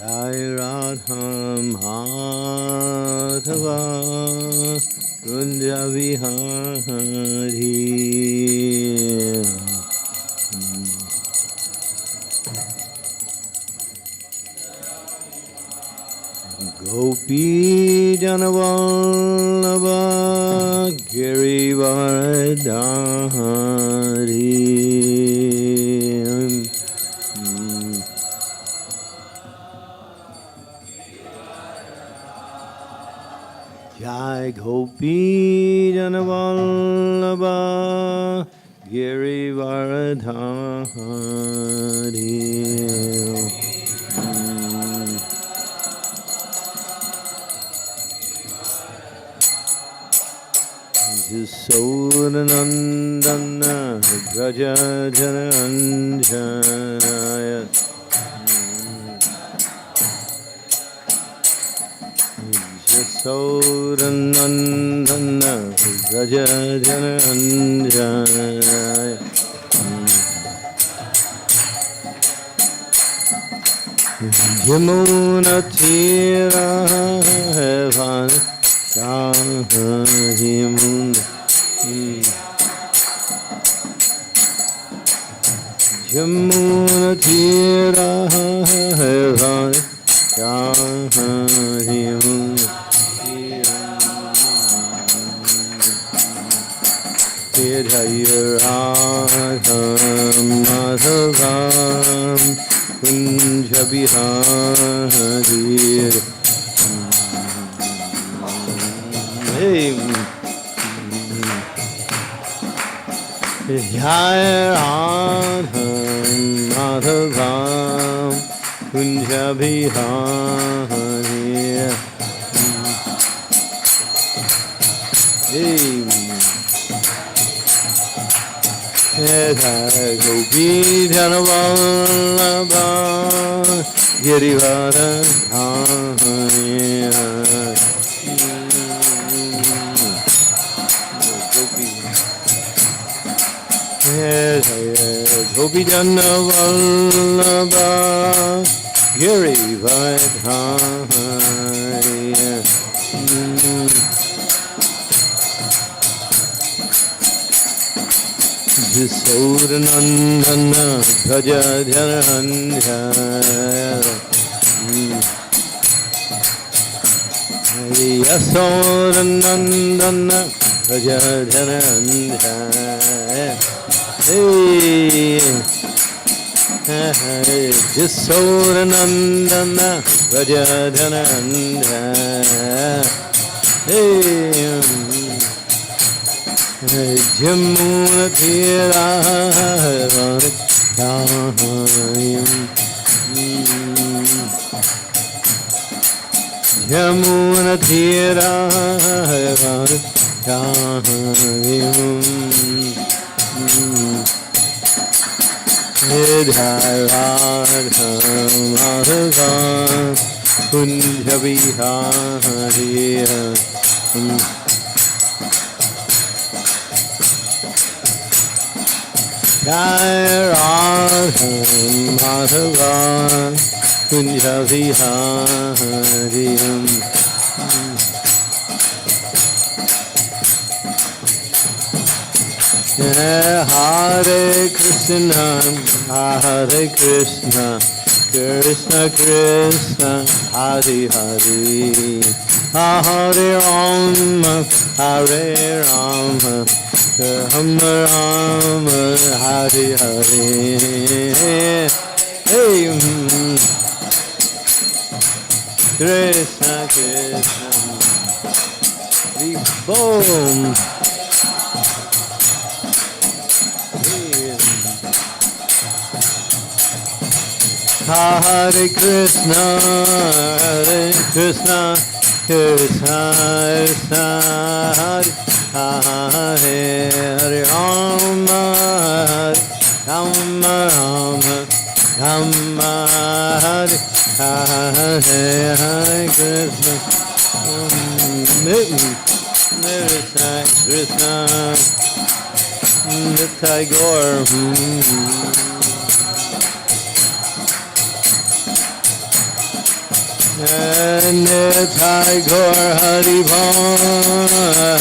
Jai Radha Madhava Kunja Vihari. Gopi Janavallabha Girivardhari. Jai Gopi Janavallabha Girivardhari. Yasodhanandana Braja Jananjaya. Yasodhanandana Braja Jananjaya. Yamuna Tira Yamuna Yamuna Tira Madhavam Kunja Vihari. Jai Radha Madhavam Kunja Vihari. Gopi Janavallabha Girivardhari. Gopi Janavallabha Girivardhari. Yasodhanandana Braja Jananjaya. Yasodhanandana Braja Jananjaya. Yasodhanandana Braja Jananjaya. Jamuna Tira Jamuna Tira Kunja Vihari. Jai Radha Madhava Kunja Vihari. Hare Krishna Hare Krishna Krishna Krishna Hare Hare. Hare Rama Hare Rama Rama Rama Hare Hare. Krishna Krishna Boom. Hare Krishna Krishna Krishna Hare Hare Rama Rama Rama Rama Hare Hare Hare Krishna Krishna Nitai Gaur. Nitai Gaur Hari Bom,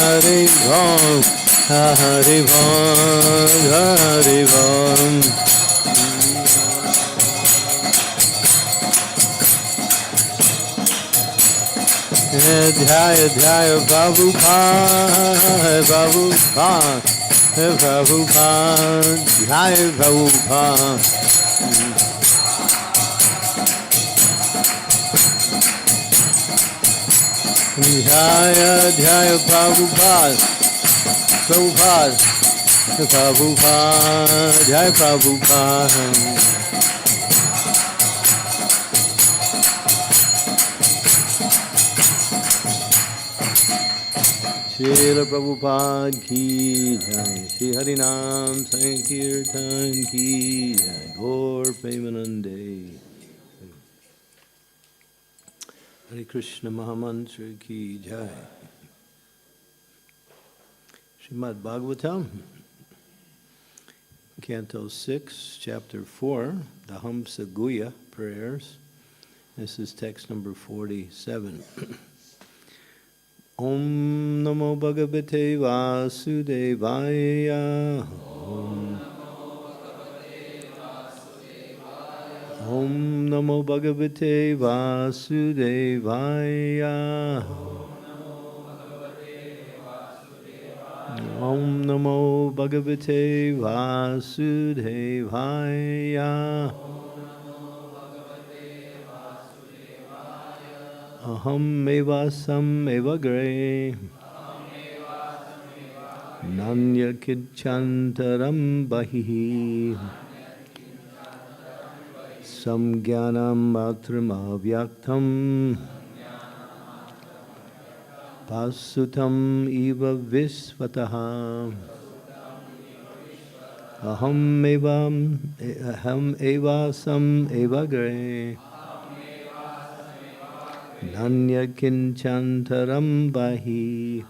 Hari Bom, Hari Bom, Hari Bom. Jaya Jaya Prabhupada, Prabhupada, Prabhupada, Jaya Prabhupada. Jaya Jaya Prabhupada, Prabhupada, Prabhupada, Jaya Prabhupada. Srila Prabhupada ki jai, Shri Harinam Sankirtan ki jai, Gaur Premanande. Hare Krishna Mahamantra ki jai. Srimad Bhagavatam, Canto 6, Chapter 4, the Hamsa Guhya prayers. This is text number 47. Om Namo Bhagavate Vasudevaya. Om Namo Bhagavate Vasudevaya. Om Namo Bhagavate Vasudevaya. Aham eva sam eva gre. Nanya kichantaram bahihi. Samgyanam matram avyaktam. Pasutam eva visvataha. Aham eva sam eva gre. Nanya kinchantaram bahi.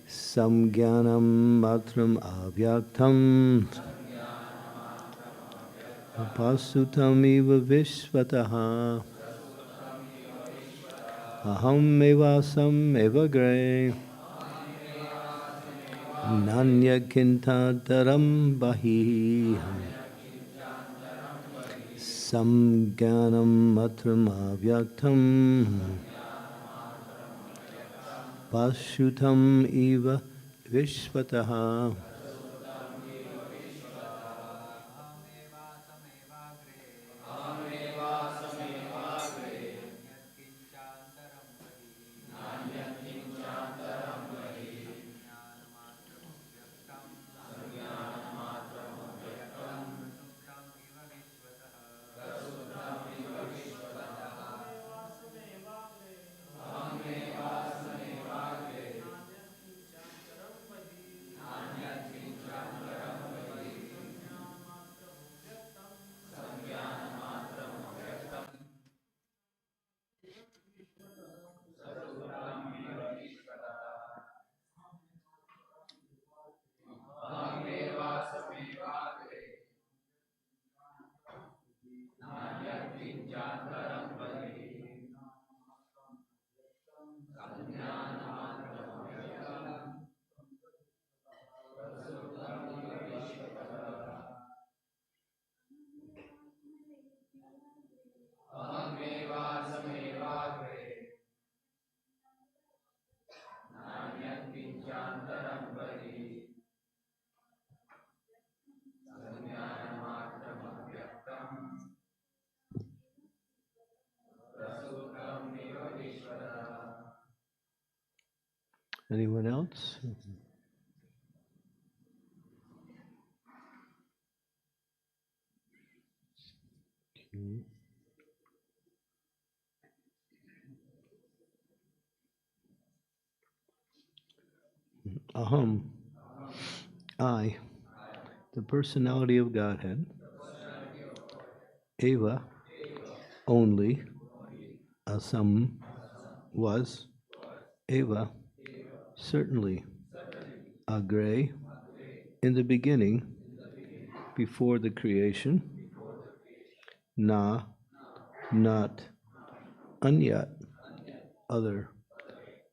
Samgyanam matram avyaktam. Pasutam eva visvataha. Aham eva sam eva gre. Nanya kintantaram bahi. Samgyanam matram avyaktam. Pashutam eva vishvataha. Anyone else? Okay. Aham, I, the personality of Godhead, Eva, only, Asam, was, Eva, certainly, Agre, in the beginning, before the creation, Na, not anyat, other,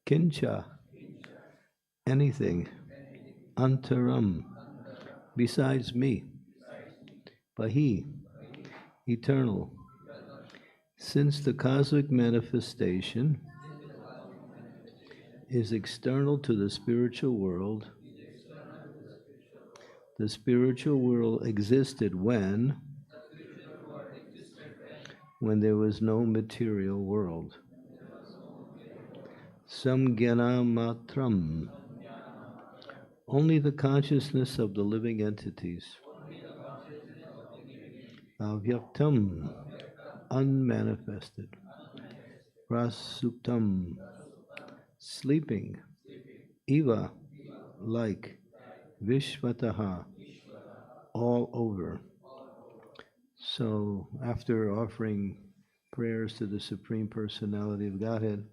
kincha, anything, antaram, besides me, bahi, eternal. Since the cosmic manifestation is external to the spiritual world existed when there was no material world. Samgyana matram, only the consciousness of the living entities. Avyaktam, unmanifested. Prasuptam, sleeping. Eva, like. Vishvataha, all over. So, after offering prayers to the Supreme Personality of Godhead,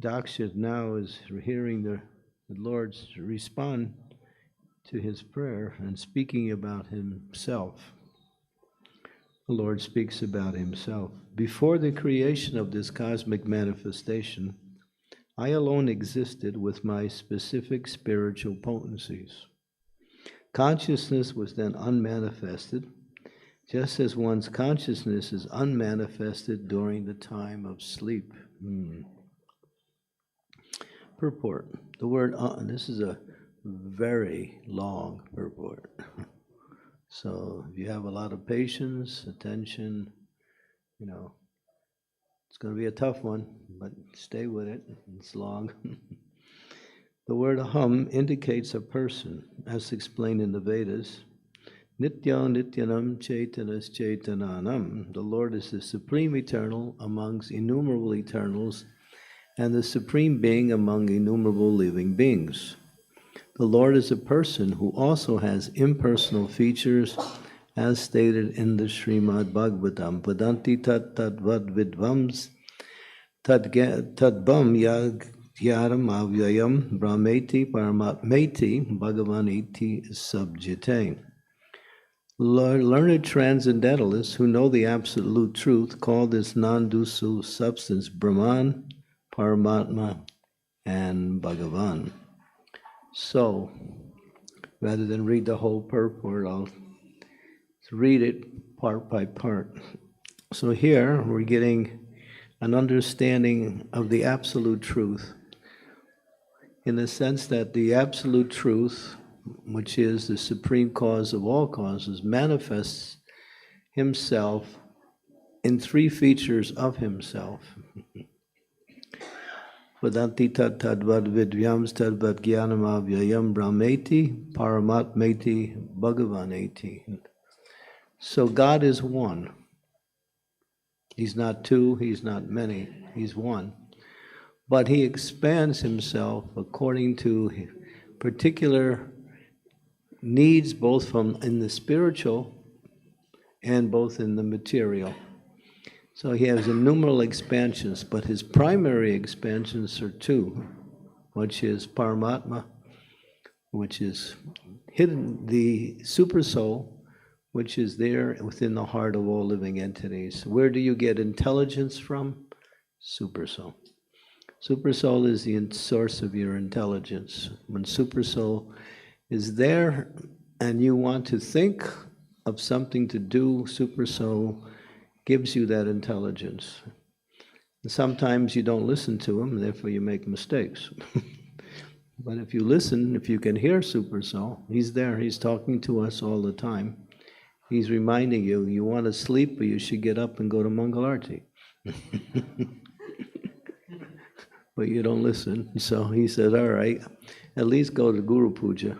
Daksha now is hearing the Lord respond to his prayer and speaking about himself. The Lord speaks about himself. Before the creation of this cosmic manifestation, I alone existed with my specific spiritual potencies. Consciousness was then unmanifested, just as one's consciousness is unmanifested during the time of sleep. Purport. The word, this is a very long purport. So if you have a lot of patience, attention, it's going to be a tough one, but stay with it. It's long. The word aham indicates a person, as explained in the Vedas. Nitya nityanam chaitanas chaitananam. The Lord is the supreme eternal amongst innumerable eternals and the supreme being among innumerable living beings. The Lord is a person who also has impersonal features, as stated in the Srimad Bhagavatam. Vadanti tat tadvad vidvams tadbam yaram avyayam brahmeti paramatmeti bhagavaniti subjite. Learned transcendentalists who know the absolute truth call this non-dusu substance Brahman, Paramatma, and Bhagavan. So, rather than read the whole purport, I'll read it part by part. So here we're getting an understanding of the absolute truth, in the sense that the absolute truth, which is the supreme cause of all causes, manifests himself in three features of himself. Vadanti tat tadvad vidyams tadvad jnanam avyayam brahmeti paramatmeti bhagavaneti. So God is one. He's not two, he's not many, he's one. But he expands himself according to particular needs, both from in the spiritual and both in the material. So he has innumerable expansions, but his primary expansions are two, which is Paramatma, which is hidden, the Supersoul, which is there within the heart of all living entities. Where do you get intelligence from? Supersoul. Supersoul is the source of your intelligence. When Supersoul is there and you want to think of something to do, Supersoul gives you that intelligence. And sometimes you don't listen to him, therefore you make mistakes. But if you listen, if you can hear Supersoul, he's there, he's talking to us all the time. He's reminding you, you want to sleep, but you should get up and go to Mangalarti. But you don't listen. So he said, all right, at least go to Guru Puja.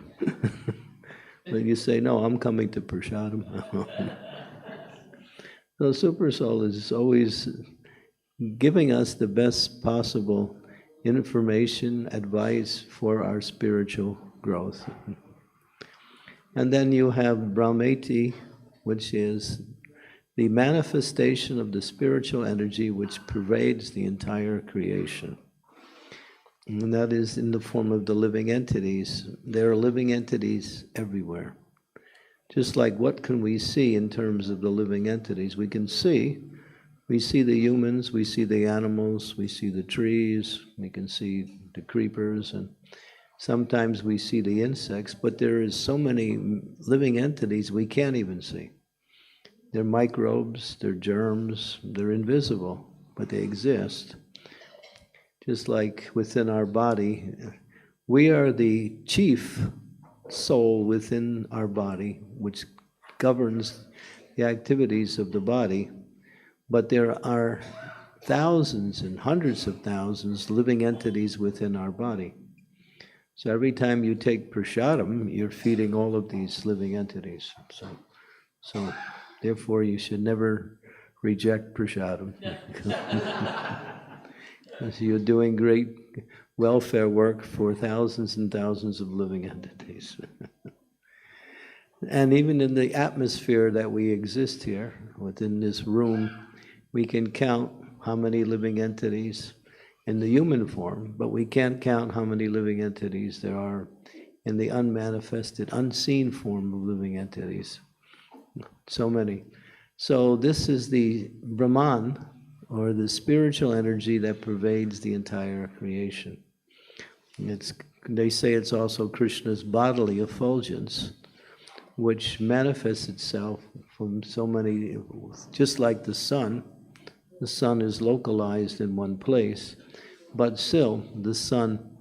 But you say, no, I'm coming to Prashadam. So Supersoul is always giving us the best possible information, advice for our spiritual growth. And then you have Brahmeti, which is the manifestation of the spiritual energy which pervades the entire creation. And that is in the form of the living entities. There are living entities everywhere. Just like what can we see in terms of the living entities? We can see We see the humans, we see the animals, we see the trees, we can see the creepers, and sometimes we see the insects, but there is so many living entities we can't even see. They're microbes, they're germs, they're invisible, but they exist. Just like within our body, we are the chief soul within our body, which governs the activities of the body, but there are thousands and hundreds of thousands living entities within our body. So every time you take prasadam, you're feeding all of these living entities. So therefore you should never reject prasadam. Because you're doing great welfare work for thousands and thousands of living entities. And even in the atmosphere that we exist here, within this room, we can count how many living entities in the human form, but we can't count how many living entities there are in the unmanifested, unseen form of living entities. So many. So this is the Brahman, or the spiritual energy that pervades the entire creation. They say it's also Krishna's bodily effulgence, which manifests itself from so many, just like the sun. The sun is localized in one place, but still the sun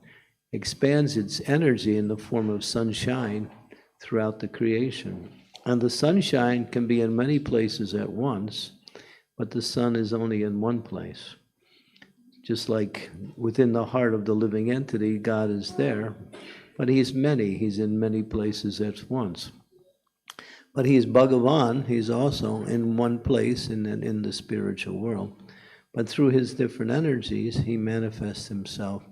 expands its energy in the form of sunshine throughout the creation. And the sunshine can be in many places at once, but the sun is only in one place. Just like within the heart of the living entity, God is there, but he's in many places at once. But he's Bhagavan, he's also in one place in the spiritual world. But through his different energies, he manifests himself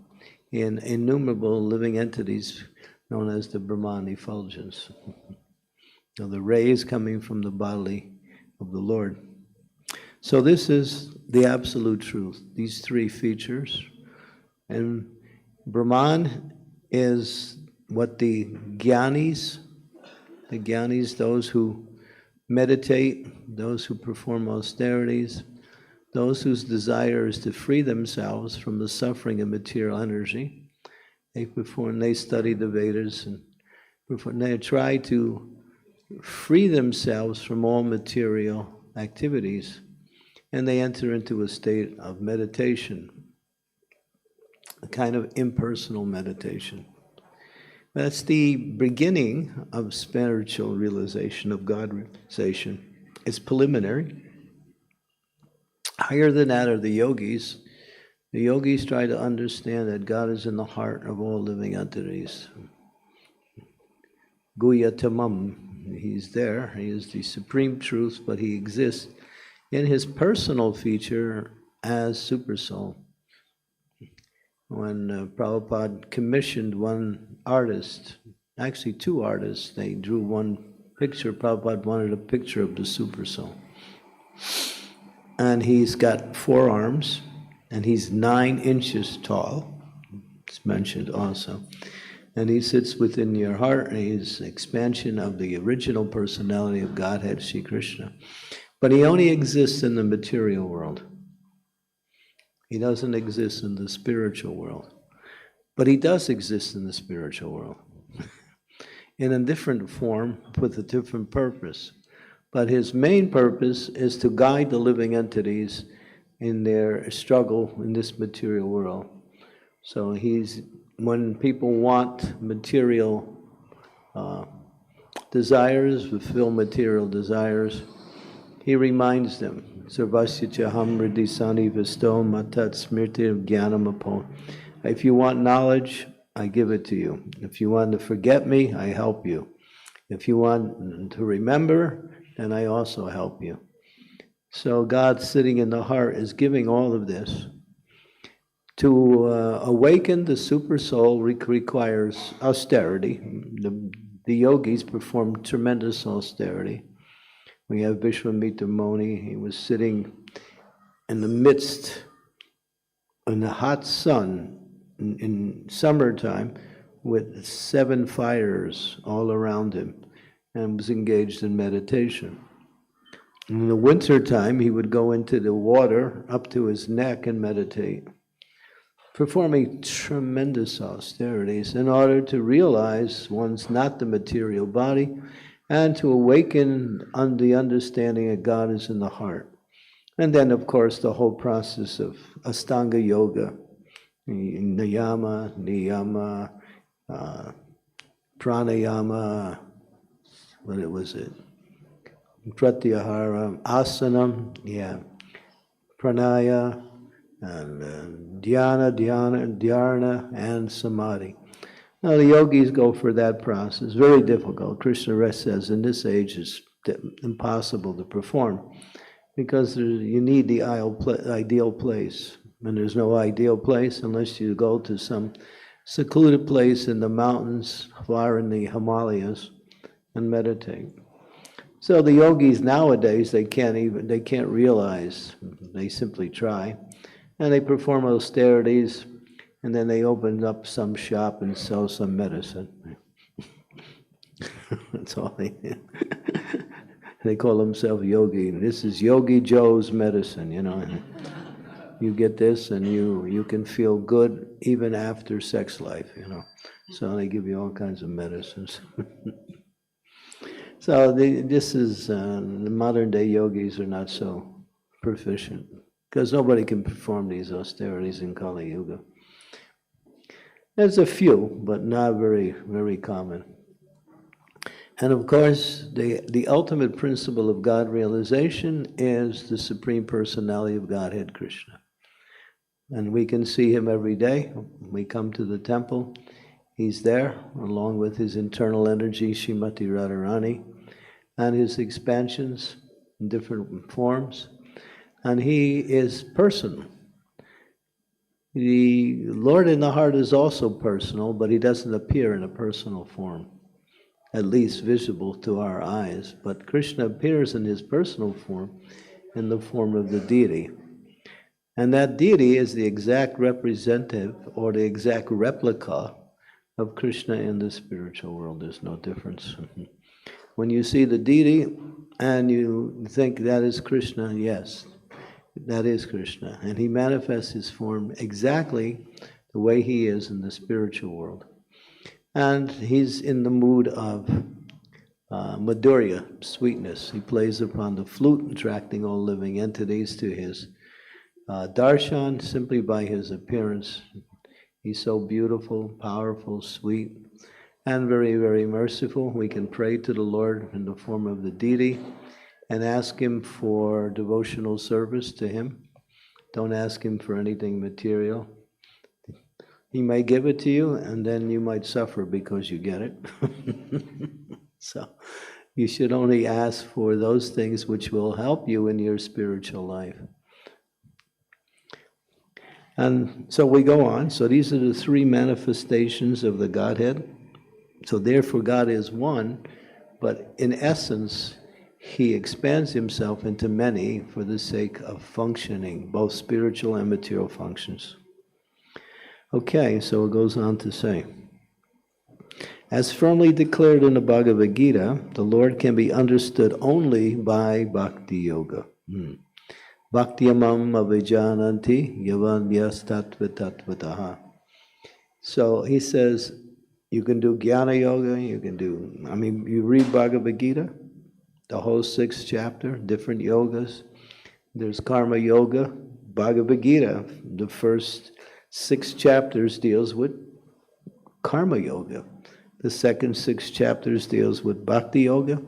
in innumerable living entities known as the Brahman effulgence. So the rays coming from the body of the Lord. So this is the absolute truth, these three features. And Brahman is what the Jnanis, those who meditate, those who perform austerities, those whose desire is to free themselves from the suffering of material energy. They study the Vedas and they try to free themselves from all material activities, and they enter into a state of meditation, a kind of impersonal meditation. That's the beginning of spiritual realization, of God realization. It's preliminary. Higher than that are the yogis. The yogis try to understand that God is in the heart of all living entities. Guyatamam, he's there, he is the supreme truth, but he exists in his personal feature as Supersoul. When Prabhupada commissioned one artist, actually two artists, they drew one picture. Prabhupada wanted a picture of the Supersoul. And he's got 4 arms, and he's 9 inches tall. It's mentioned also. And he sits within your heart, and he's expansion of the original personality of Godhead, Sri Krishna. But he only exists in the material world. He doesn't exist in the spiritual world. But he does exist in the spiritual world. In a different form, with a different purpose. But his main purpose is to guide the living entities in their struggle in this material world. So when people want material desires, fulfill material desires, he reminds them, Sarvasya chaham riddhisani visto matat smrtir jnanamapo. If you want knowledge, I give it to you. If you want to forget me, I help you. If you want to remember, then I also help you. So God sitting in the heart is giving all of this. To awaken the super soul requires austerity. The yogis perform tremendous austerity. We have Vishwamitra Muni. He was sitting in the midst, in the hot sun, in summertime, with 7 fires all around him, and was engaged in meditation. In the winter time, he would go into the water up to his neck and meditate, performing tremendous austerities in order to realize one's not the material body and to awaken on the understanding that God is in the heart. And then, of course, the whole process of Astanga Yoga, Niyama, Pranayama, what was it? Pratyahara, Asanam, Pranaya, and Dhyana, and Samadhi. Now the yogis go for that process. Very difficult. Krishna says in this age it's impossible to perform because you need the ideal place. And there's no ideal place unless you go to some secluded place in the mountains, far in the Himalayas, and meditate. So the yogis nowadays, they can't realize, they simply try, and they perform austerities, and then they open up some shop and sell some medicine. That's all they do. They call themselves yogi. This is Yogi Joe's medicine, you know. You get this and you can feel good even after sex life, you know. So they give you all kinds of medicines. So this is, the modern day yogis are not so proficient because nobody can perform these austerities in Kali Yuga. There's a few, but not very, very common. And of course, the ultimate principle of God realization is the Supreme Personality of Godhead, Krishna. And we can see him every day. We come to the temple, he's there, along with his internal energy, Srimati Radharani, and his expansions in different forms. And he is personal. The Lord in the heart is also personal, but he doesn't appear in a personal form, at least visible to our eyes. But Krishna appears in his personal form in the form of the deity. And that deity is the exact representative or the exact replica of Krishna in the spiritual world. There's no difference. When you see the deity and you think that is Krishna, yes, that is Krishna. And he manifests his form exactly the way he is in the spiritual world. And he's in the mood of Madhurya, sweetness. He plays upon the flute, attracting all living entities to his darshan simply by his appearance. He's so beautiful, powerful, sweet, and very, very merciful. We can pray to the Lord in the form of the deity and ask him for devotional service to him. Don't ask him for anything material. He may give it to you, and then you might suffer because you get it. So you should only ask for those things which will help you in your spiritual life. And so we go on. So these are the three manifestations of the Godhead. So therefore God is one, but in essence, he expands himself into many for the sake of functioning, both spiritual and material functions. Okay, so it goes on to say, as firmly declared in the Bhagavad Gita, the Lord can be understood only by Bhakti Yoga. Bhakti-amam avijananti yavanyas tattva-tattvataha. So he says, you can do Jnana Yoga, you read Bhagavad Gita, the whole 6th chapter, different yogas. There's Karma Yoga. Bhagavad Gita, the first 6 chapters deals with Karma Yoga. The second 6 chapters deals with Bhakti Yoga,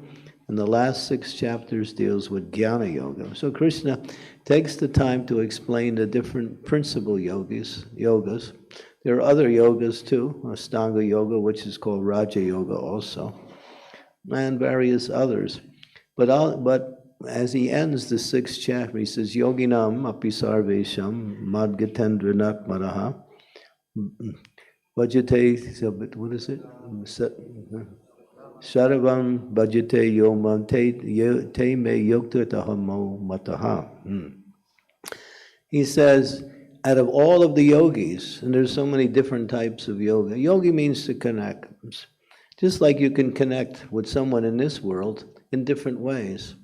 and the last 6 chapters deals with Jnana Yoga. So Krishna takes the time to explain the different principal yogas. There are other yogas too, Astanga Yoga, which is called Raja Yoga also, and various others. But as he ends the 6th chapter, he says, Yoginam api sarvesham madgatendrinak maraha bhajate, what is it? Sarvam bhajate yomam te me yokta tahamo mataha. He says, out of all of the yogis, and there's so many different types of yoga, yogi means to connect. Just like you can connect with someone in this world in different ways.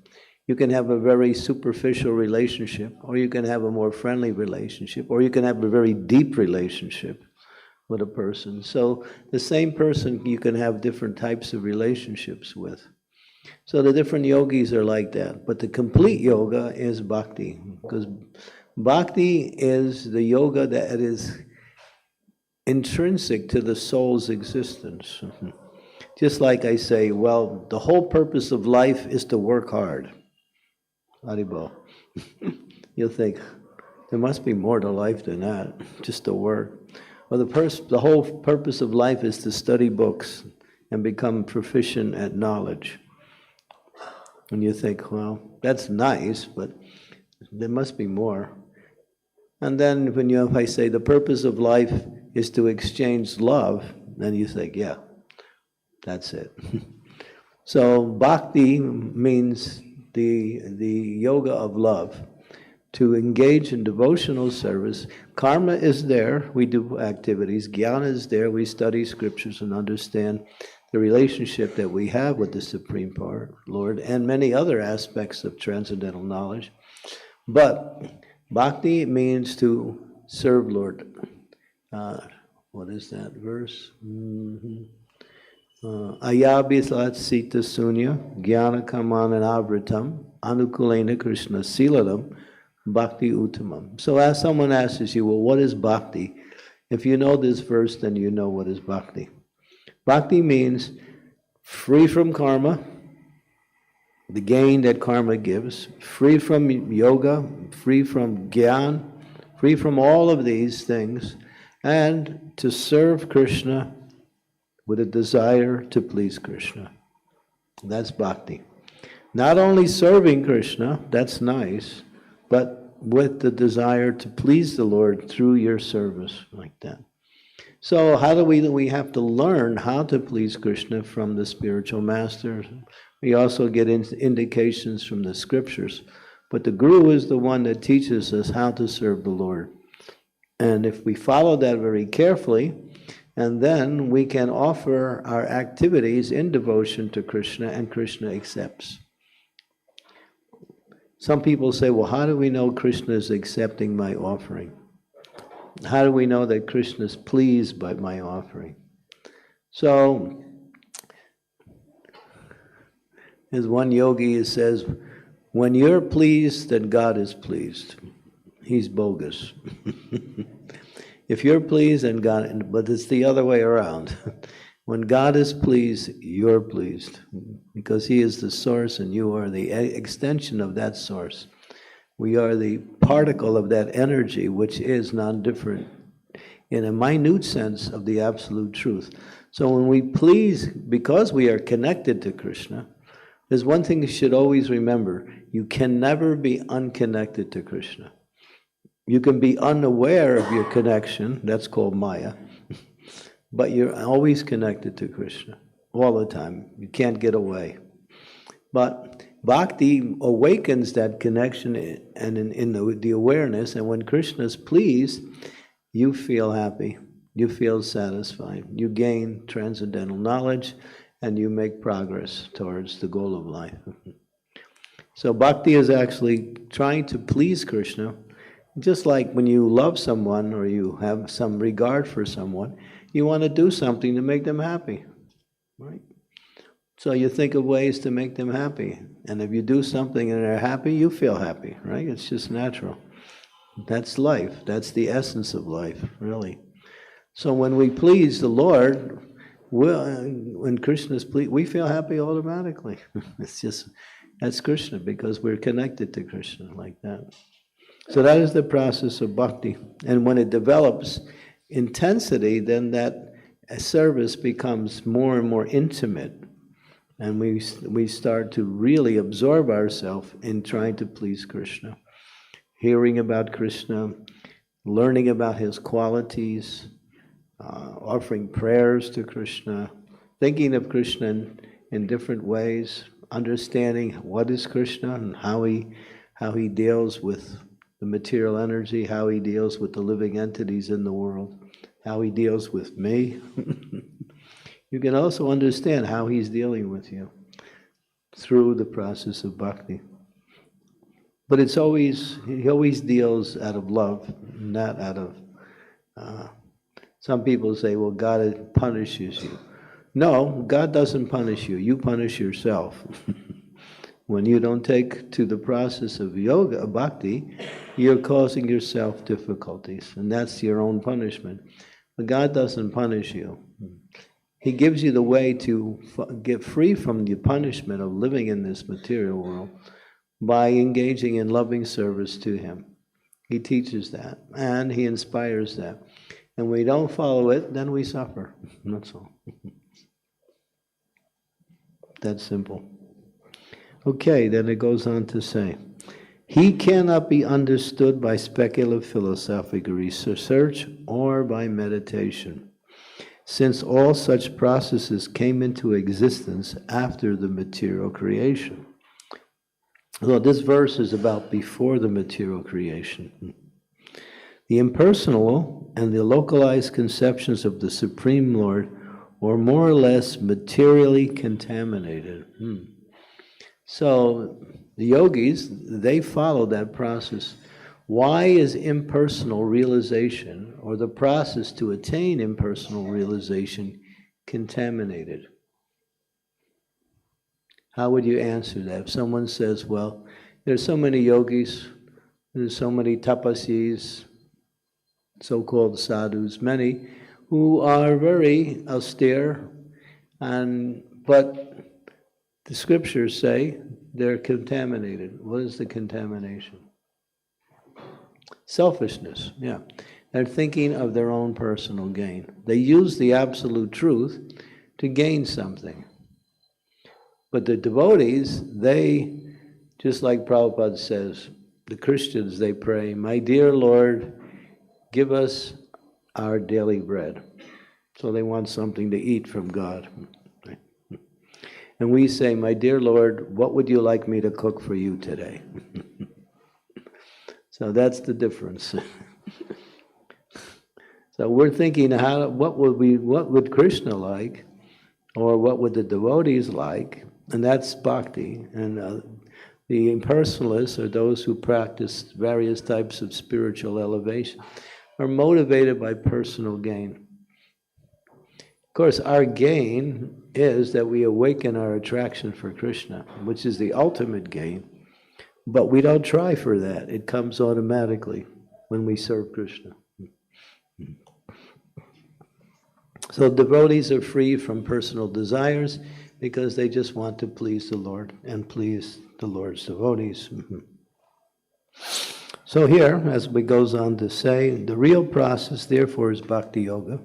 You can have a very superficial relationship, or you can have a more friendly relationship, or you can have a very deep relationship with a person. So the same person you can have different types of relationships with. So the different yogis are like that. But the complete yoga is bhakti, because bhakti is the yoga that is intrinsic to the soul's existence. Just like I say, well, the whole purpose of life is to work hard. Haribol. You'll think, there must be more to life than that, just to work. Well, the whole purpose of life is to study books and become proficient at knowledge. And you think, well, that's nice, but there must be more. And then if I say the purpose of life is to exchange love, then you think, yeah, that's it. So bhakti means the yoga of love, to engage in devotional service. Karma is there, we do activities. Jnana is there, we study scriptures and understand the relationship that we have with the Supreme Lord, and many other aspects of transcendental knowledge. But bhakti means to serve Lord. What is that verse? Ayabhisat sita sunya jnana kamananavritam anukulena krishna siladam bhakti uttamam. So as someone asks you, well, what is bhakti? If you know this verse, then you know what is bhakti. Bhakti means free from karma, the gain that karma gives, free from yoga, free from jnana, free from all of these things, and to serve Krishna with a desire to please Krishna. That's bhakti. Not only serving Krishna, that's nice, but with the desire to please the Lord through your service, like that. So how do we have to learn how to please Krishna from the spiritual masters. We also get indications from the scriptures, but the Guru is the one that teaches us how to serve the Lord. And if we follow that very carefully, and then we can offer our activities in devotion to Krishna, and Krishna accepts. Some people say, well, how do we know Krishna is accepting my offering? How do we know that Krishna is pleased by my offering? So, as one yogi says, when you're pleased, then God is pleased. He's bogus. If you're pleased, then God, but it's the other way around. When God is pleased, you're pleased, because He is the source and you are the extension of that source. We are the particle of that energy, which is non-different in a minute sense of the absolute truth. So when we please, because we are connected to Krishna, there's one thing you should always remember: you can never be unconnected to Krishna. You can be unaware of your connection, that's called Maya, but you're always connected to Krishna, all the time. You can't get away. But bhakti awakens that connection and in the awareness, and when Krishna is pleased, you feel happy, you feel satisfied, you gain transcendental knowledge, and you make progress towards the goal of life. So bhakti is actually trying to please Krishna. Just like when you love someone or you have some regard for someone, you want to do something to make them happy, right? So you think of ways to make them happy. And if you do something and they're happy, you feel happy, right? It's just natural. That's life. That's the essence of life, really. So when we please the Lord, when Krishna is pleased, we feel happy automatically. It's just, that's Krishna, because we're connected to Krishna like that. So that is the process of bhakti. And when it develops intensity, then that service becomes more and more intimate. And we start to really absorb ourselves in trying to please Krishna. Hearing about Krishna, learning about His qualities, offering prayers to Krishna, thinking of Krishna in different ways, understanding what is Krishna and how he deals with the material energy, how He deals with the living entities in the world, how He deals with me. You can also understand how He's dealing with you through the process of bhakti. But it's always, he always deals out of love, not out of, some people say, well, God punishes you. No, God doesn't punish you. You punish yourself. When you don't take to the process of yoga, bhakti, you're causing yourself difficulties, and that's your own punishment. But God doesn't punish you. He gives you the way to get free from the punishment of living in this material world by engaging in loving service to Him. He teaches that, and He inspires that. And we don't follow it, then we suffer. That's all. That's simple. Okay, then it goes on to say, he cannot be understood by speculative philosophic research or by meditation, since all such processes came into existence after the material creation. Well, this verse is about before the material creation. The impersonal and the localized conceptions of the Supreme Lord were more or less materially contaminated. So the yogis, they follow that process. Why is impersonal realization, or the process to attain impersonal realization, contaminated? How would you answer that? If someone says, well, there's so many yogis, there's so many tapasis, so-called sadhus, many who are very austere, but the scriptures say they're contaminated. What is the contamination? Selfishness, yeah. They're thinking of their own personal gain. They use the absolute truth to gain something. But the devotees, they, just like Prabhupada says, the Christians, they pray, my dear Lord, give us our daily bread. So they want something to eat from God. And we say, my dear Lord, what would you like me to cook for you today? So that's the difference. So we're thinking, what would Krishna like? Or what would the devotees like? And that's bhakti. And the impersonalists, or those who practice various types of spiritual elevation, are motivated by personal gain. Of course, our gain is that we awaken our attraction for Krishna, which is the ultimate gain. But we don't try for that. It comes automatically when we serve Krishna. So devotees are free from personal desires because they just want to please the Lord and please the Lord's devotees. So here, as we goes on to say, the real process, therefore, is bhakti yoga.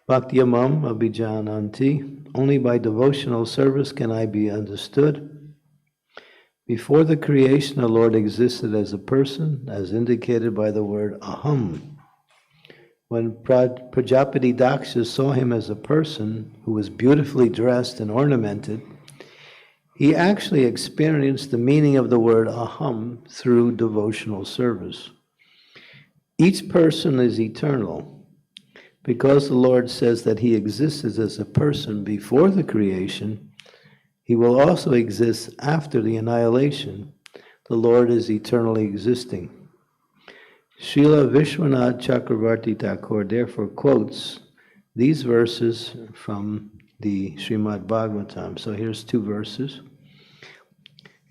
Bhakti-amam abhijananti. Only by devotional service can I be understood. Before the creation, the Lord existed as a person, as indicated by the word aham. When Prajapati Daksha saw him as a person who was beautifully dressed and ornamented, he actually experienced the meaning of the word aham through devotional service. Each person is eternal. Because the Lord says that he existed as a person before the creation, he will also exist after the annihilation. The Lord is eternally existing. Srila Vishwanath Chakravarti Thakur therefore quotes these verses from the Srimad Bhagavatam. So here's two verses.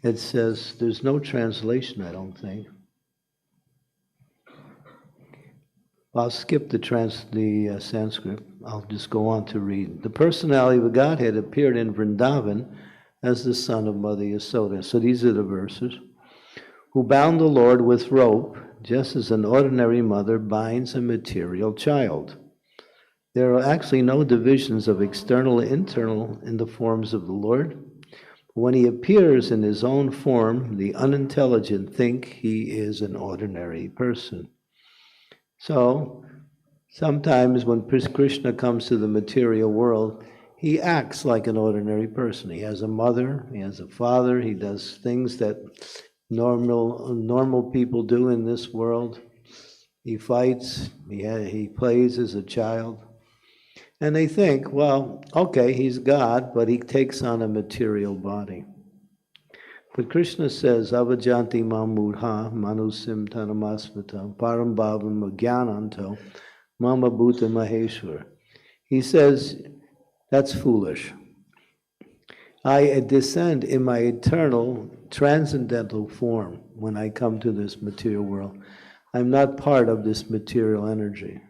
It says, there's no translation, I don't think. I'll skip the Sanskrit. I'll just go on to read. The personality of the Godhead appeared in Vrindavan as the son of Mother Yasoda. So these are the verses. Who bound the Lord with rope, just as an ordinary mother binds a material child. There are actually no divisions of external and internal in the forms of the Lord. When he appears in his own form, the unintelligent think he is an ordinary person. So, sometimes when Krishna comes to the material world, he acts like an ordinary person. He has a mother, he has a father, he does things that normal people do in this world. He fights, he plays as a child. And they think, well, okay, he's God, but he takes on a material body. But Krishna says, Avajanti mamudha manusim tanamasmata param bhavam agyananto mama bhuta maheshwar. He says, that's foolish. I descend in my eternal transcendental form when I come to this material world. I'm not part of this material energy.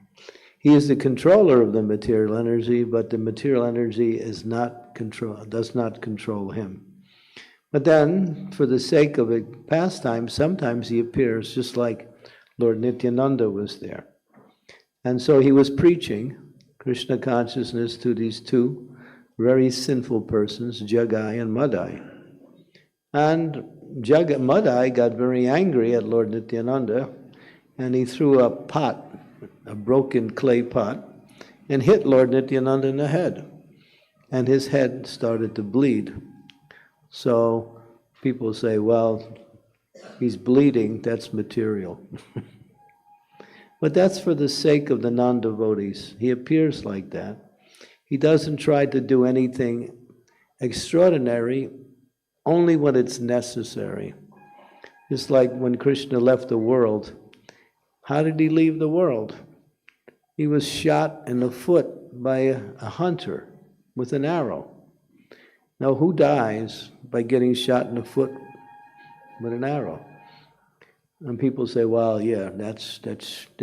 He is the controller of the material energy, but the material energy does not control him. But then, for the sake of a pastime, sometimes he appears just like Lord Nityananda was there. And so he was preaching Krishna consciousness to these two very sinful persons, Jagai and Madai. And Madai got very angry at Lord Nityananda, and he threw a pot, a broken clay pot, and hit Lord Nityananda in the head. And his head started to bleed. So people say, well, he's bleeding, that's material. But that's for the sake of the non-devotees. He appears like that. He doesn't try to do anything extraordinary, only when it's necessary. Just like when Krishna left the world. How did he leave the world? He was shot in the foot by a hunter with an arrow. Now, who dies by getting shot in the foot with an arrow? And people say, well, yeah, this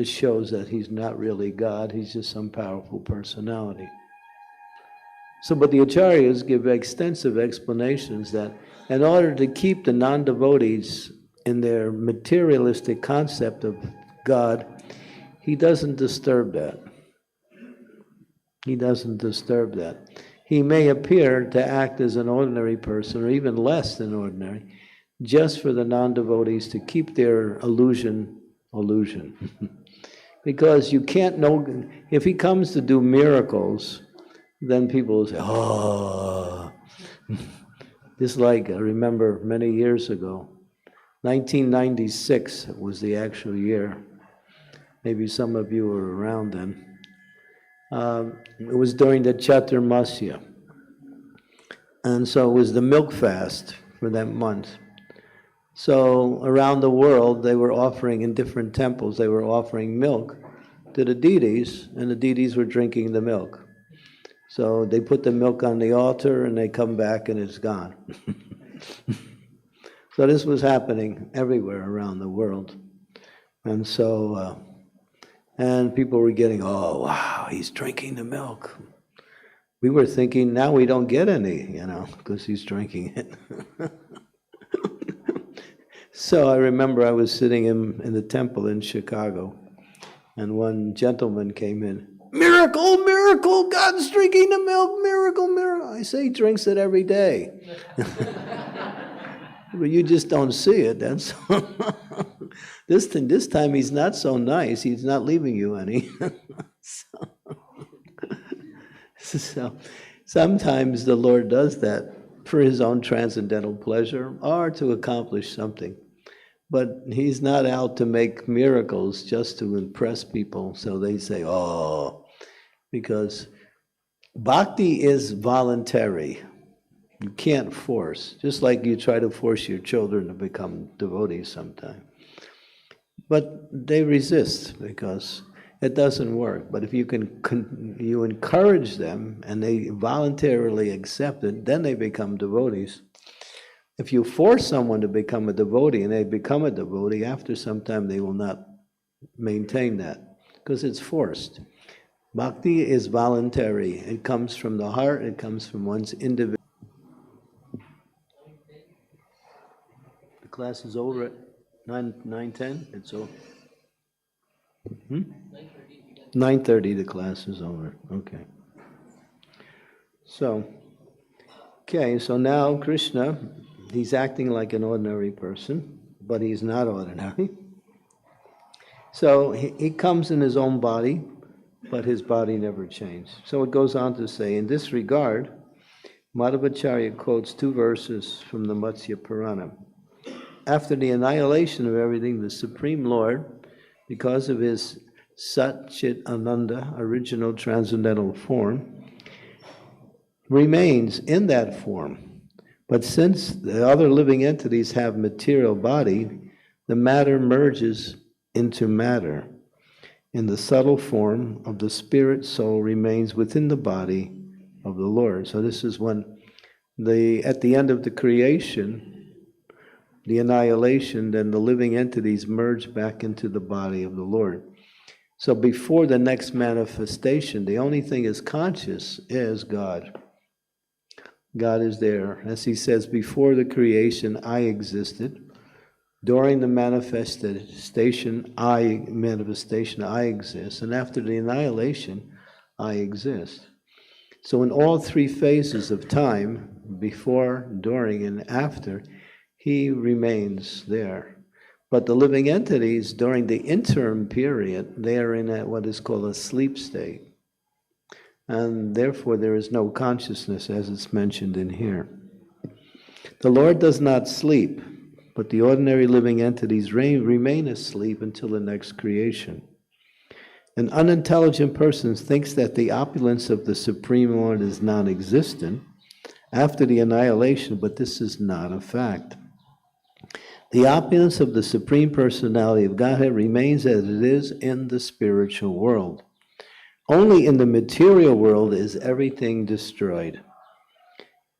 shows that he's not really God, he's just some powerful personality. So, but the acharyas give extensive explanations that in order to keep the non-devotees in their materialistic concept of God, he doesn't disturb that. He doesn't disturb that. He may appear to act as an ordinary person, or even less than ordinary, just for the non-devotees to keep their illusion. Because you can't know, if he comes to do miracles, then people will say, oh. Just like, I remember many years ago, 1996 was the actual year. Maybe some of you were around then. It was during the Chaturmasya. And so it was the milk fast for that month. So around the world, they were offering, in different temples, they were offering milk to the deities, and the deities were drinking the milk. So they put the milk on the altar, and they come back, and it's gone. So this was happening everywhere around the world. And so, and people were getting, oh, wow, he's drinking the milk. We were thinking, now we don't get any, because he's drinking it. So I remember I was sitting in the temple in Chicago, and one gentleman came in. Miracle, miracle, God's drinking the milk, miracle, miracle. I say he drinks it every day. But you just don't see it, that's all. This time he's not so nice, he's not leaving you any. So sometimes the Lord does that for his own transcendental pleasure or to accomplish something. But he's not out to make miracles just to impress people, so they say, oh, because bhakti is voluntary. You can't force, just like you try to force your children to become devotees sometime. But they resist because it doesn't work. But if you you encourage them and they voluntarily accept it, then they become devotees. If you force someone to become a devotee and they become a devotee, after some time they will not maintain that because it's forced. Bhakti is voluntary. It comes from the heart, it comes from one's individual. The class is over at 9:10? It's over. 9:30 the class is over. Okay. So now Krishna, he's acting like an ordinary person, but he's not ordinary. So he comes in his own body, but his body never changed. So it goes on to say, in this regard, Madhvacharya quotes two verses from the Matsya Purana. After the annihilation of everything, the Supreme Lord, because of his Sat Chit Ananda, original transcendental form, remains in that form, But since the other living entities have material body, the matter merges into matter. In the subtle form of the spirit soul remains within the body of the Lord. So this is when at the end of the creation, the annihilation, then the living entities merge back into the body of the Lord. So before the next manifestation, the only thing is conscious is God. God is there. As he says, before the creation, I existed. During the manifestation, I exist. And after the annihilation, I exist. So in all three phases of time, before, during, and after, he remains there. But the living entities, during the interim period, they are in what is called a sleep state. And therefore there is no consciousness, as it's mentioned in here. The Lord does not sleep, but the ordinary living entities remain asleep until the next creation. An unintelligent person thinks that the opulence of the Supreme Lord is non-existent after the annihilation, but this is not a fact. The opulence of the Supreme Personality of Godhead remains as it is in the spiritual world. Only in the material world is everything destroyed.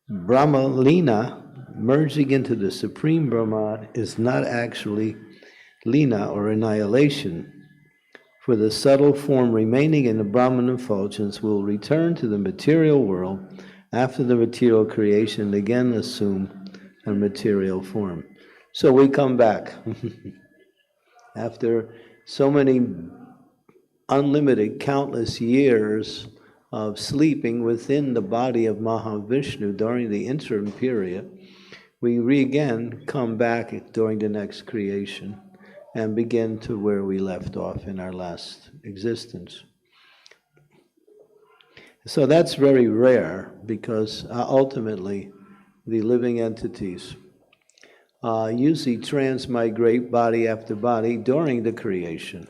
Brahma-lina, merging into the Supreme Brahman, is not actually lina or annihilation, for the subtle form remaining in the Brahman effulgence will return to the material world after the material creation and again assume a material form. So we come back after so many unlimited, countless years of sleeping within the body of Mahavishnu during the interim period. We again come back during the next creation and begin to where we left off in our last existence. So that's very rare because ultimately the living entities usually transmigrate body after body during the creation.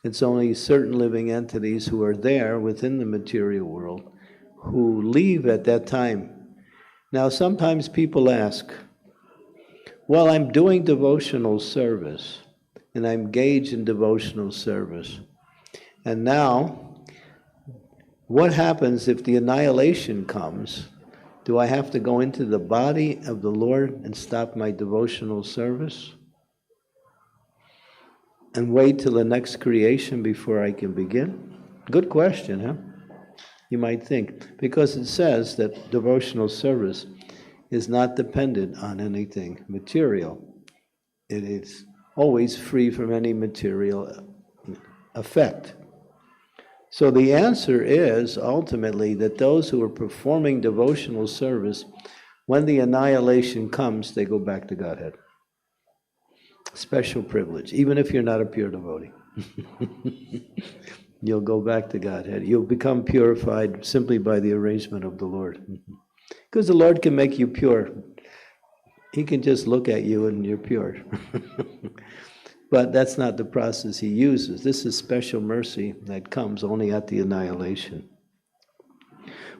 It's only certain living entities who are there within the material world who leave at that time. Now, sometimes people ask, well, I'm doing devotional service, and I'm engaged in devotional service. And now, what happens if the annihilation comes? Do I have to go into the body of the Lord and stop my devotional service? And wait till the next creation before I can begin? Good question, huh? You might think, because it says that devotional service is not dependent on anything material. It is always free from any material effect. So the answer is ultimately that those who are performing devotional service, when the annihilation comes, they go back to Godhead. Special privilege, even if you're not a pure devotee. You'll go back to Godhead. You'll become purified simply by the arrangement of the Lord. Because the Lord can make you pure. He can just look at you and you're pure. But that's not the process he uses. This is special mercy that comes only at the annihilation.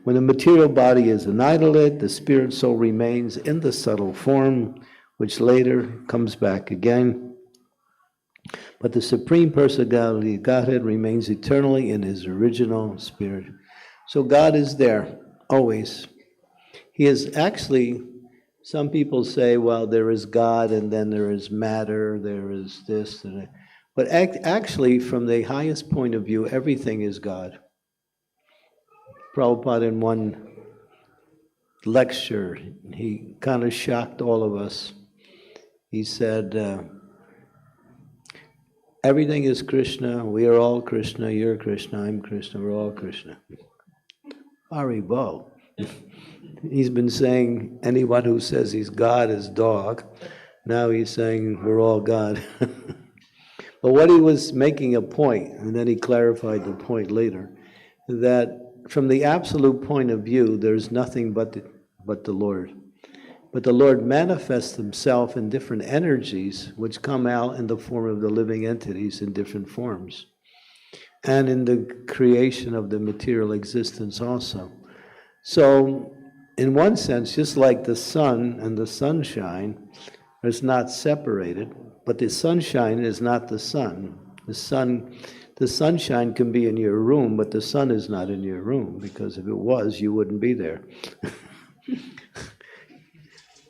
When the material body is annihilated, the spirit soul remains in the subtle form, which later comes back again. But the Supreme Personality of Godhead remains eternally in his original spirit. So God is there, always. He is actually, some people say, well, there is God and then there is matter, there is this and that. But actually, from the highest point of view, everything is God. Prabhupada in one lecture, he kind of shocked all of us. He said, everything is Krishna, we are all Krishna, you're Krishna, I'm Krishna, we're all Krishna. Haribo. He's been saying anyone who says he's God is dog. Now he's saying we're all God. But what he was making a point, and then he clarified the point later, that from the absolute point of view, there's nothing but the Lord. But the Lord manifests himself in different energies which come out in the form of the living entities in different forms. And in the creation of the material existence also. So in one sense, just like the sun and the sunshine is not separated, but the sunshine is not the sun. The sunshine can be in your room, but the sun is not in your room, because if it was, you wouldn't be there.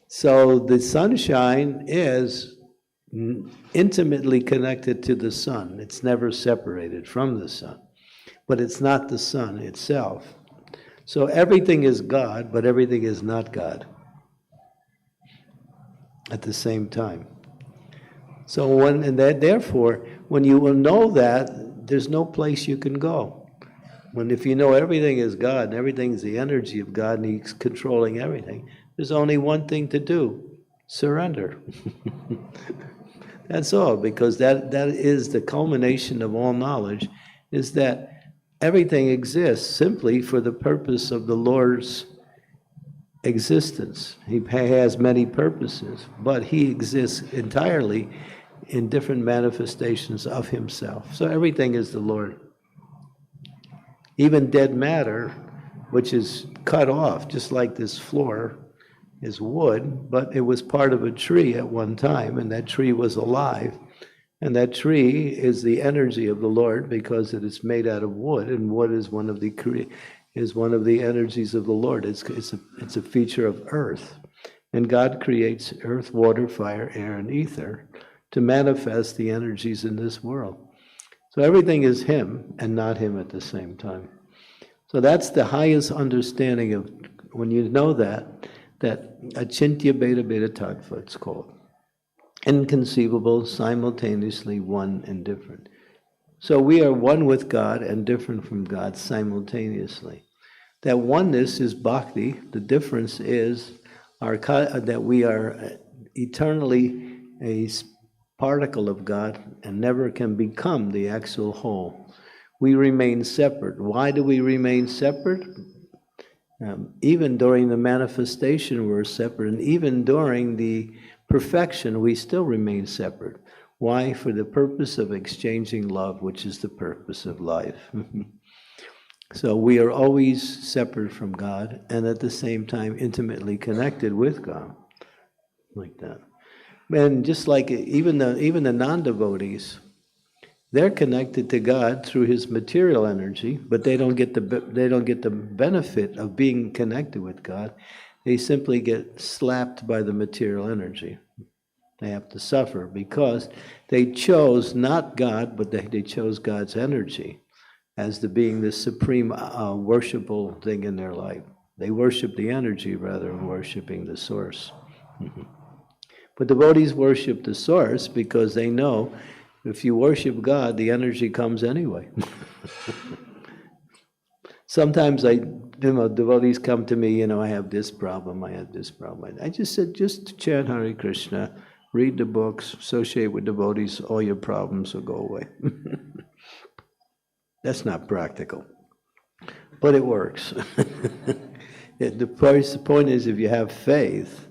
So the sunshine is intimately connected to the sun. It's never separated from the sun, but it's not the sun itself. So everything is God, but everything is not God at the same time. So therefore, when you will know that, there's no place you can go. If you know everything is God and everything is the energy of God and He's controlling everything, there's only one thing to do: surrender. That's all, because that is the culmination of all knowledge, is that everything exists simply for the purpose of the Lord's existence. He has many purposes, but He exists entirely in different manifestations of Himself. So everything is the Lord. Even dead matter, which is cut off, just like this floor is wood, but it was part of a tree at one time, and that tree was alive. And that tree is the energy of the Lord, because it is made out of wood, and wood is one of the energies of the Lord. It's a feature of earth, and God creates earth, water, fire, air, and ether to manifest the energies in this world. So everything is Him and not Him at the same time. So that's the highest understanding of, when you know that achintya beta beta tattva, it's called. Inconceivable, simultaneously one and different. So we are one with God and different from God simultaneously. That oneness is bhakti. The difference is that we are eternally a particle of God and never can become the actual whole. We remain separate. Why do we remain separate? Even during the manifestation, we're separate, and even during the perfection, we still remain separate. Why? For the purpose of exchanging love, which is the purpose of life. So we are always separate from God, and at the same time intimately connected with God, like that. And just like even the non-devotees, they're connected to God through His material energy, but they don't get the benefit of being connected with God. They simply get slapped by the material energy. They have to suffer because they chose not God, but they chose God's energy as being the supreme worshipable thing in their life. They worship the energy rather than worshiping the source. But devotees worship the source because they know if you worship God, the energy comes anyway. Sometimes devotees come to me, I have this problem, I have this problem. I just said, just chant Hare Krishna, read the books, associate with devotees, all your problems will go away. That's not practical, but it works. The point is, if you have faith,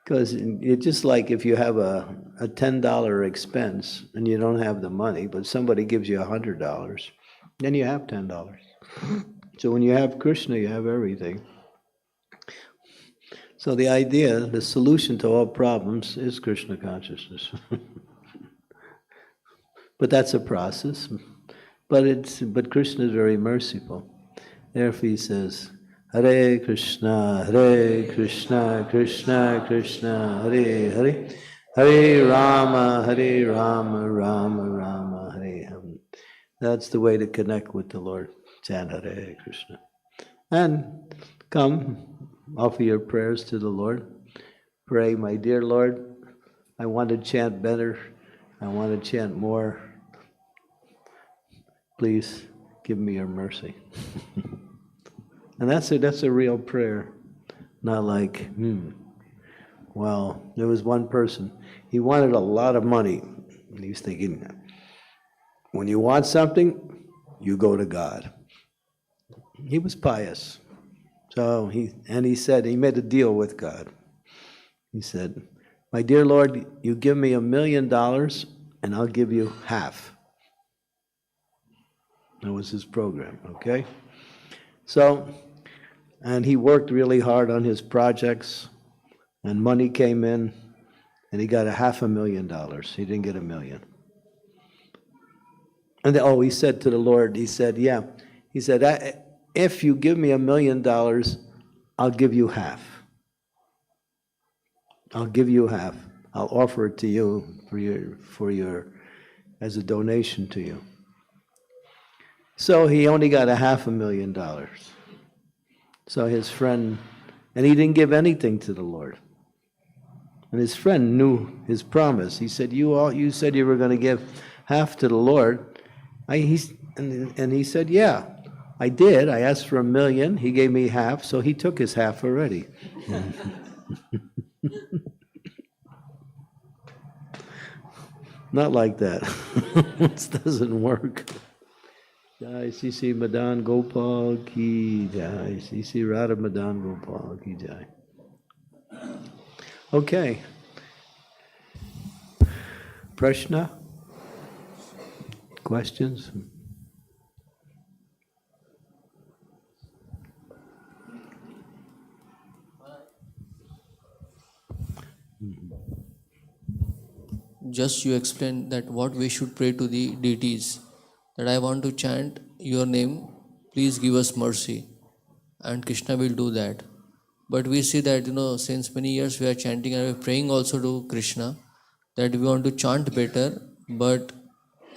because it's just like if you have a $10 expense and you don't have the money, but somebody gives you $100, then you have $10. So when you have Krishna, you have everything. So the idea, the solution to all problems is Krishna consciousness. But that's a process. But Krishna is very merciful. Therefore He says, Hare Krishna, Krishna Krishna, Hare Hare, Hare Rama, Rama Rama, Hare Hare. That's the way to connect with the Lord. Chant Hare Krishna. And come, offer your prayers to the Lord. Pray, my dear Lord, I want to chant better. I want to chant more. Please give me your mercy. And that's a real prayer. Not like, well, there was one person, he wanted a lot of money. And he's thinking, when you want something, you go to God. He was pious. So he said, he made a deal with God. He said, my dear Lord, you give me $1 million and I'll give you half. That was his program, okay? So And he worked really hard on his projects, and money came in, and he got $500,000. He didn't get $1 million. And he said to the Lord, he said, if you give me $1 million, I'll give you half. I'll give you half. I'll offer it to you as a donation to you. So he only got $500,000. So his friend, and he didn't give anything to the Lord. And his friend knew his promise. He said, you said you were going to give half to the Lord. And he said, yeah, I did. I asked for $1 million. He gave me half, so he took his half already. Not like that. This doesn't work. Jai Sisi Madan Gopal ki jai. Sisi Radha Madan Gopal ki jai. Okay. Prashna? Questions? Just you explained that what we should pray to the deities, that I want to chant your name, please give us mercy, and Krishna will do that. But we see that, since many years we are chanting and we are praying also to Krishna, that we want to chant better, but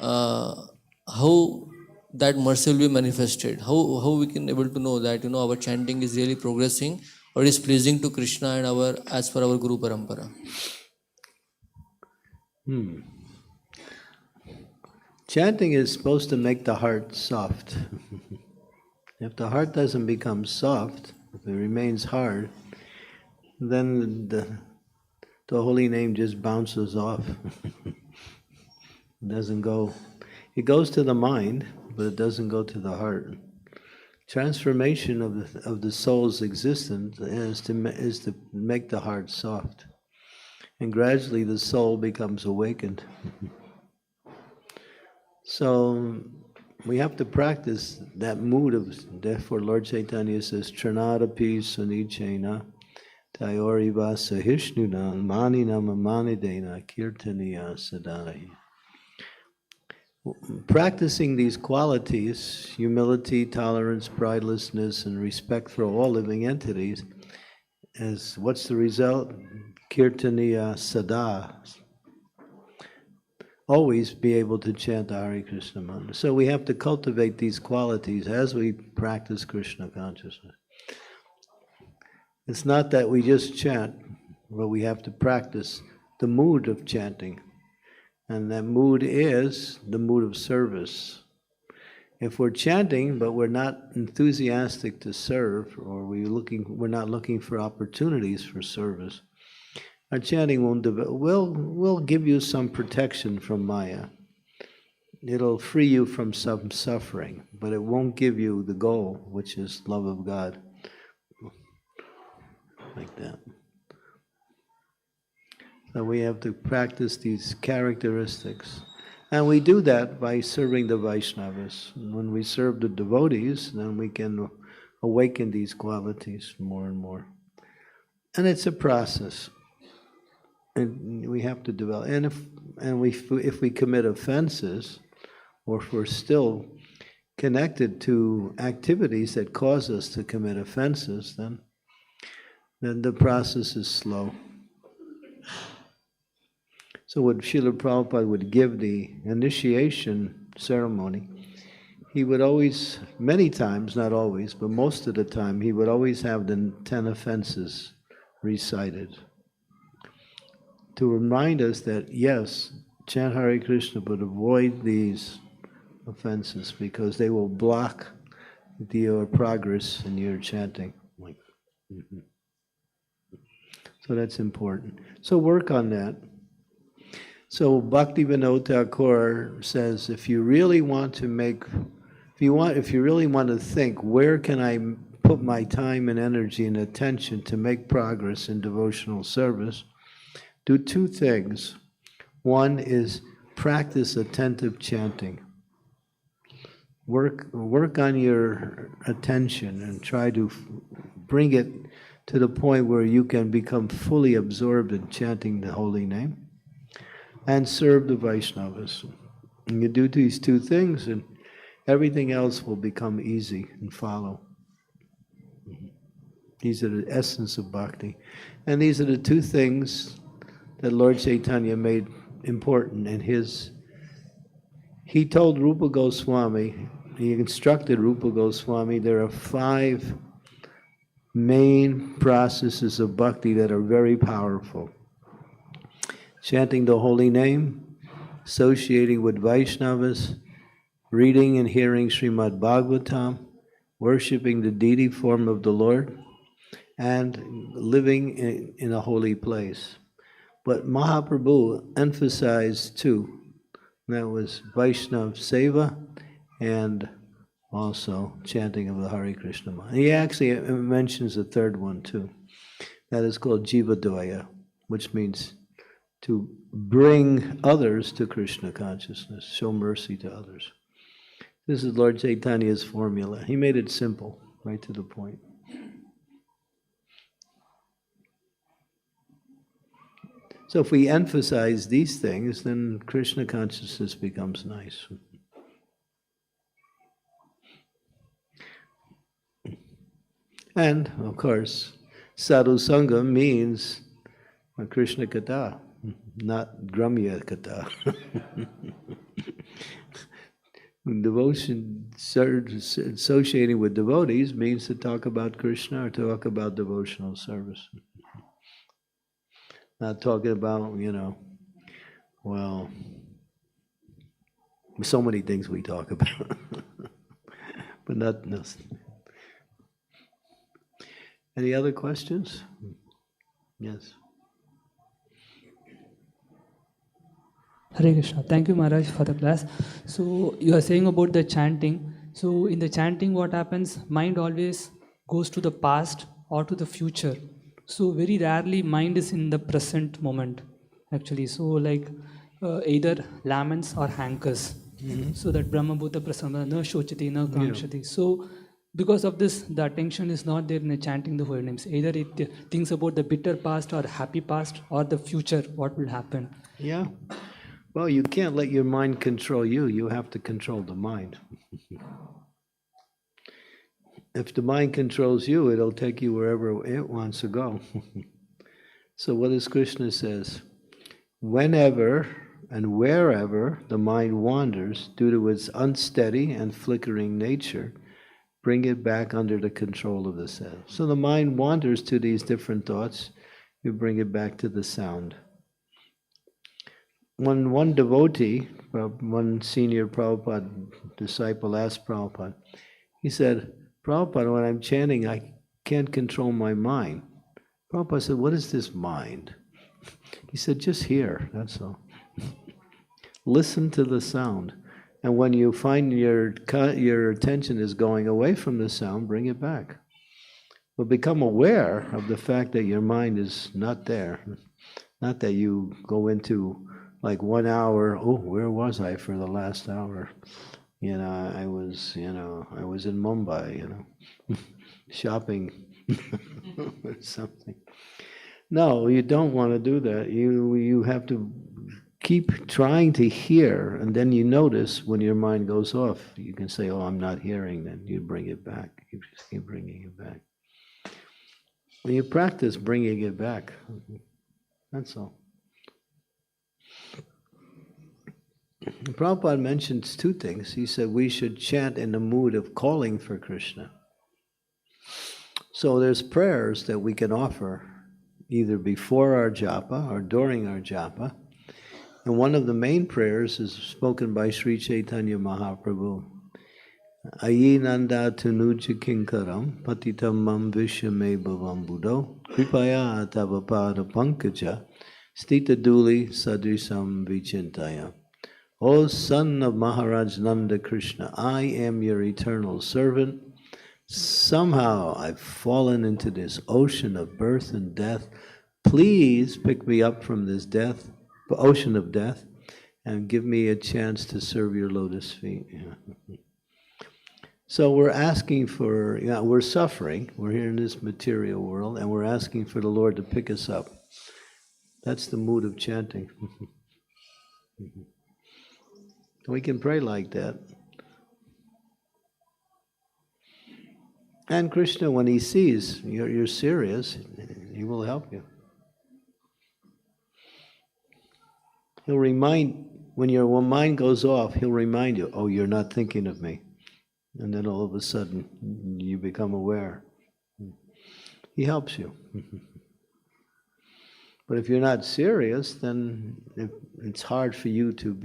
how that mercy will be manifested? How we can able to know that, our chanting is really progressing or is pleasing to Krishna and as per our Guru Parampara? Chanting is supposed to make the heart soft. If the heart doesn't become soft, if it remains hard, then the holy name just bounces off. It doesn't go. It goes to the mind, but it doesn't go to the heart. Transformation of the soul's existence is to make the heart soft. And gradually the soul becomes awakened. So we have to practice that mood of, therefore Lord Chaitanya says, Tranadapi Sunichena Tayoriva Sahishnuna Manina Mamanidena Kirtaniya Sadai. Practicing these qualities, humility, tolerance, pridelessness, and respect for all living entities, what's the result? Kirtaniya Sada. Always be able to chant the Hare Krishna mantra. So we have to cultivate these qualities as we practice Krishna consciousness. It's not that we just chant, but we have to practice the mood of chanting. And that mood is the mood of service. If we're chanting, but we're not enthusiastic to serve, or we're not looking for opportunities for service, our chanting won't develop. Will give you some protection from Maya. It'll free you from some suffering, but it won't give you the goal, which is love of God. Like that. So we have to practice these characteristics. And we do that by serving the Vaishnavas. When we serve the devotees, then we can awaken these qualities more and more. And it's a process. And we have to develop. And if we commit offenses, or if we're still connected to activities that cause us to commit offenses, then the process is slow. So when Srila Prabhupada would give the initiation ceremony, he would always, many times, not always, but most of the time, he would always have the 10 offenses recited to remind us that, yes, chant Hare Krishna, but avoid these offenses because they will block your progress in your chanting. So that's important. So work on that. So Bhaktivinoda Thakur says, if you really want to think, where can I put my time and energy and attention to make progress in devotional service, do two things. One is practice attentive chanting. work on your attention and try to bring it to the point where you can become fully absorbed in chanting the holy name and serve the Vaishnavas. And you do these two things and everything else will become easy and follow. These are the essence of bhakti. And these are the two things that Lord Chaitanya made important in his. He told Rupa Goswami, he instructed Rupa Goswami, there are 5 main processes of bhakti that are very powerful. Chanting the holy name, associating with Vaishnavas, reading and hearing Srimad Bhagavatam, worshipping the deity form of the Lord, and living in a holy place. But Mahaprabhu emphasized 2. That was Vaishnav Seva and also chanting of the Hare Krishna Maha. He actually mentions a third one too. That is called Jivadoya, which means to bring others to Krishna consciousness, show mercy to others. This is Lord Chaitanya's formula. He made it simple, right to the point. So if we emphasize these things, then Krishna consciousness becomes nice. And, of course, sadhu sangha means Krishna Katha, not Gramya Katha. Devotion associating with devotees means to talk about Krishna or talk about devotional service. Not talking about, well, so many things we talk about, but not. No. Any other questions? Yes. Hare Krishna. Thank you, Maharaj, for the class. So you are saying about the chanting. So in the chanting, what happens? Mind always goes to the past or to the future. So very rarely mind is in the present moment, actually. So like either laments or hankers. Mm-hmm. So that Brahma Bhuta Prasamma, na shochati, na kamshati. So because of this, the attention is not there in the chanting the holy names. Either it thinks about the bitter past or happy past or the future, what will happen. Yeah. Well, you can't let your mind control you. You have to control the mind. If the mind controls you, it'll take you wherever it wants to go. So what does Krishna says? Whenever and wherever the mind wanders due to its unsteady and flickering nature, bring it back under the control of the self. So the mind wanders to these different thoughts, you bring it back to the sound. When one devotee, one senior Prabhupada disciple asked Prabhupada, he said, Prabhupada, when I'm chanting, I can't control my mind. Prabhupada said, what is this mind? He said, just hear, that's all. Listen to the sound. And when you find your attention is going away from the sound, bring it back. But become aware of the fact that your mind is not there. Not that you go into like 1 hour, oh, where was I for the last hour? I was in Mumbai, shopping or something. No, you don't want to do that. You have to keep trying to hear, and then you notice when your mind goes off, you can say, oh, I'm not hearing, then you bring it back. You just keep bringing it back. When you practice bringing it back, that's all. Prabhupada mentions 2 things. He said we should chant in the mood of calling for Krishna. So there's prayers that we can offer either before our japa or during our japa. And one of the main prayers is spoken by Sri Chaitanya Mahaprabhu. Ayi nanda tanuja kinkaram patitam mam vishame bhavam buddho kripaya tavapada pankaja stita duli sadrisam vichintaya. O son of Maharaj Nanda Krishna, I am your eternal servant. Somehow I've fallen into this ocean of birth and death. Please pick me up from this ocean of death and give me a chance to serve your lotus feet. So we're asking for, we're suffering. We're here in this material world, and we're asking for the Lord to pick us up. That's the mood of chanting. We can pray like that. And Krishna, when he sees you're serious, he will help you. He'll remind, when your mind goes off, he'll remind you, oh, you're not thinking of me. And then all of a sudden, you become aware. He helps you. But if you're not serious, then it's hard for you to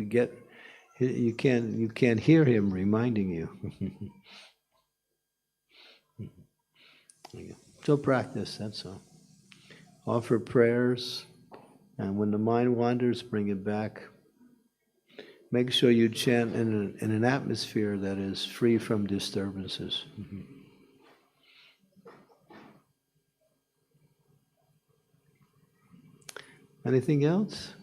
you can't hear him reminding you. So practice, that's all. Offer prayers, and when the mind wanders, bring it back. Make sure you chant in an atmosphere that is free from disturbances. Anything else?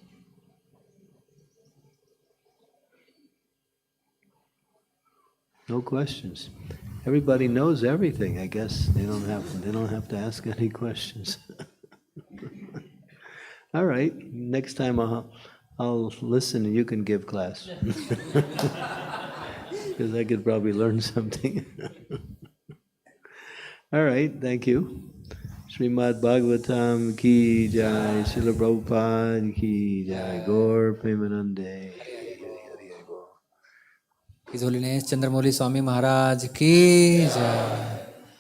No questions. Everybody knows everything. I guess they don't have to ask any questions. All right. Next time I'll listen and you can give class. Because I could probably learn something. All right, thank you. Srimad Bhagavatam ki jai, Srila Prabhupada ki jai, Gaur Premanande. His Holiness Chandramauli Swami Maharaj ki jai.